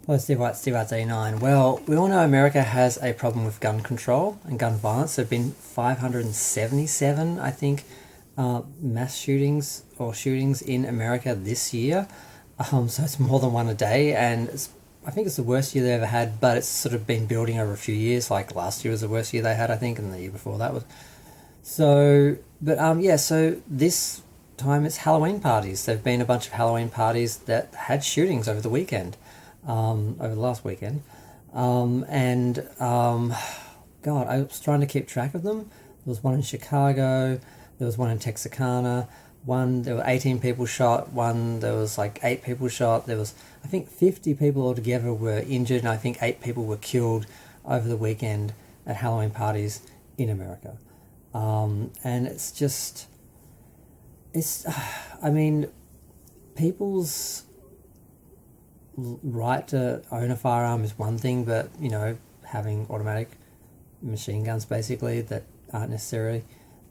Hello, Steve Arts 89. Well, we all know America has a problem with gun control and gun violence. There have been 577, I think, mass shootings or shootings in America this year. So it's more than one a day, and I think it's the worst year they ever had, but it's sort of been building over a few years. Like last year was the worst year they had, I think, and the year before that was. So this time it's Halloween parties. There've been a bunch of Halloween parties that had shootings over the weekend, over the last weekend. And God, I was trying to keep track of them. There was one in Chicago, there was one in Texarkana, there were 18 people shot, there was like 8 people shot, there was, I think 50 people altogether were injured, and I think 8 people were killed over the weekend at Halloween parties in America. And I mean, people's right to own a firearm is one thing, but, having automatic machine guns basically that aren't necessary,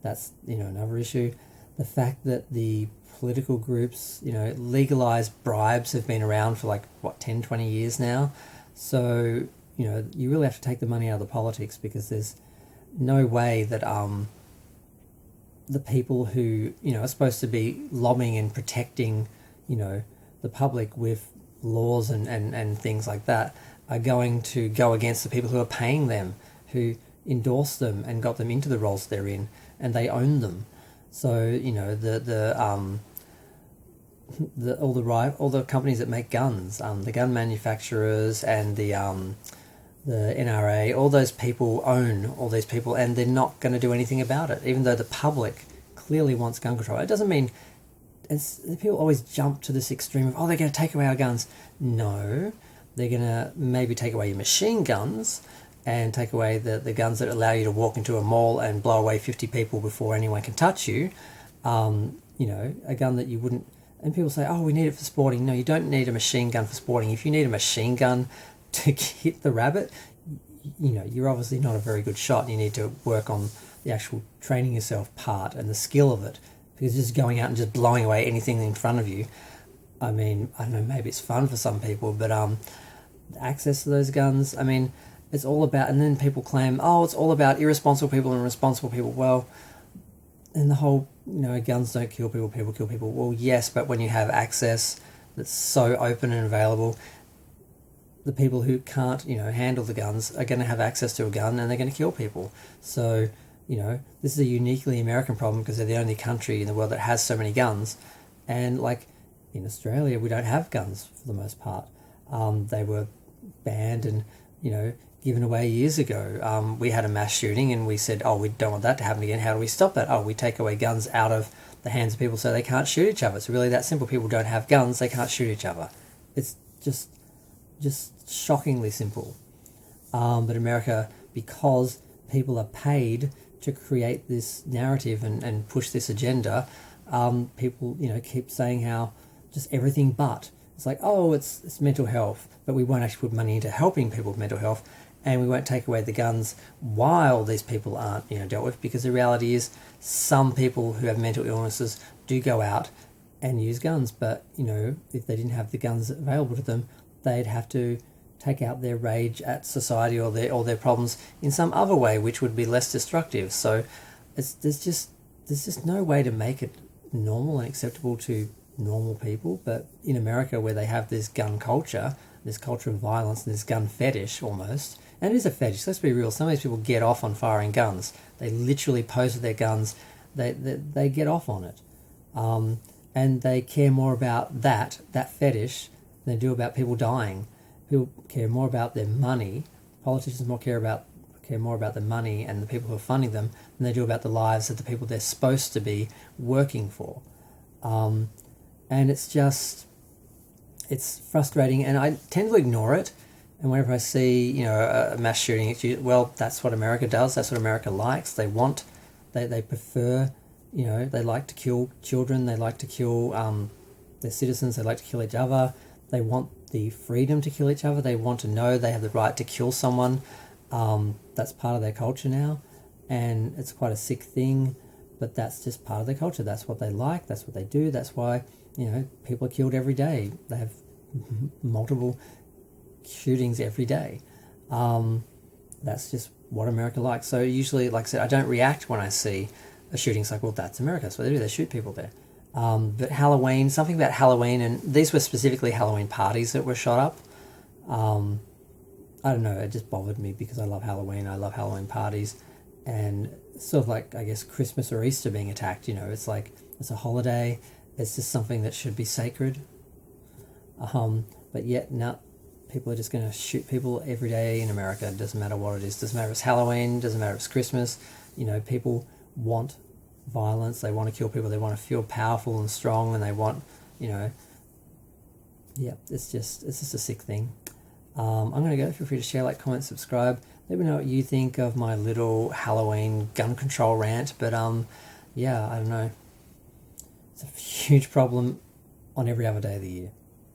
that's, another issue. The fact that the political groups, legalized bribes have been around for 10, 20 years now. So, you really have to take the money out of the politics, because there's no way that the people who are supposed to be lobbying and protecting the public with laws and things like that are going to go against the people who are paying them, who endorse them and got them into the roles they're in, and they own them. So all the companies that make guns, the gun manufacturers and the NRA, all those people own all these people, and they're not going to do anything about it, even though the public clearly wants gun control. It doesn't mean, people always jump to this extreme of, they're going to take away our guns. No, they're going to maybe take away your machine guns and take away the guns that allow you to walk into a mall and blow away 50 people before anyone can touch you. A gun that you wouldn't... And people say, we need it for sporting. No, you don't need a machine gun for sporting. If you need a machine gun to hit the rabbit, you're obviously not a very good shot. You need to work on the actual training yourself part and the skill of it, because just going out and just blowing away anything in front of you, I mean, I don't know, maybe it's fun for some people, but access to those guns, I mean, it's all about... And then people claim, it's all about irresponsible people and responsible people. Well, and the whole, guns don't kill people, people kill people. Well, yes, but when you have access that's so open and available, the people who can't, handle the guns are going to have access to a gun, and they're going to kill people. So, this is a uniquely American problem, because they're the only country in the world that has so many guns. And in Australia, we don't have guns for the most part. They were banned and, given away years ago. We had a mass shooting and we said, we don't want that to happen again. How do we stop that? We take away guns out of the hands of people so they can't shoot each other. It's really that simple. People don't have guns, they can't shoot each other. It's just shockingly simple. But America, because people are paid to create this narrative and push this agenda, people keep saying how just everything but. It's like, it's mental health, but we won't actually put money into helping people with mental health, and we won't take away the guns while these people aren't dealt with, because the reality is some people who have mental illnesses do go out and use guns, but if they didn't have the guns available to them, they'd have to take out their rage at society or their problems in some other way, which would be less destructive. So there's just no way to make it normal and acceptable to normal people. But in America, where they have this gun culture, this culture of violence, and this gun fetish almost, and it is a fetish, let's be real, some of these people get off on firing guns. They literally pose with their guns. They get off on it. And they care more about that fetish than they do about people dying. People care more about their money. Politicians care more about the money and the people who are funding them than they do about the lives of the people they're supposed to be working for. And it's frustrating, and I tend to ignore it. And whenever I see, a mass shooting, that's what America does. That's what America likes. They prefer, they like to kill children. They like to kill their citizens. They like to kill each other. They want the freedom to kill each other. They want to know they have the right to kill someone. That's part of their culture now, and it's quite a sick thing, but that's just part of their culture. That's what they like. That's what they do. That's why, people are killed every day. They have multiple shootings every day. That's just what America likes. So usually, like I said, I don't react when I see a shooting. It's like, well, that's America. That's what they do. They shoot people there. But Halloween, something about Halloween, and these were specifically Halloween parties that were shot up. I don't know, it just bothered me because I love Halloween. I love Halloween parties. And sort of like, I guess, Christmas or Easter being attacked, it's like, it's a holiday. It's just something that should be sacred. But yet, now people are just going to shoot people every day in America. It doesn't matter what it is. Doesn't matter if it's Halloween. Doesn't matter if it's Christmas. People want violence. They want to kill people. They want to feel powerful and strong, and they want, it's just a sick thing. I'm going to go. Feel free to share, like, comment, subscribe. Let me know what you think of my little Halloween gun control rant. But I don't know. It's a huge problem on every other day of the year.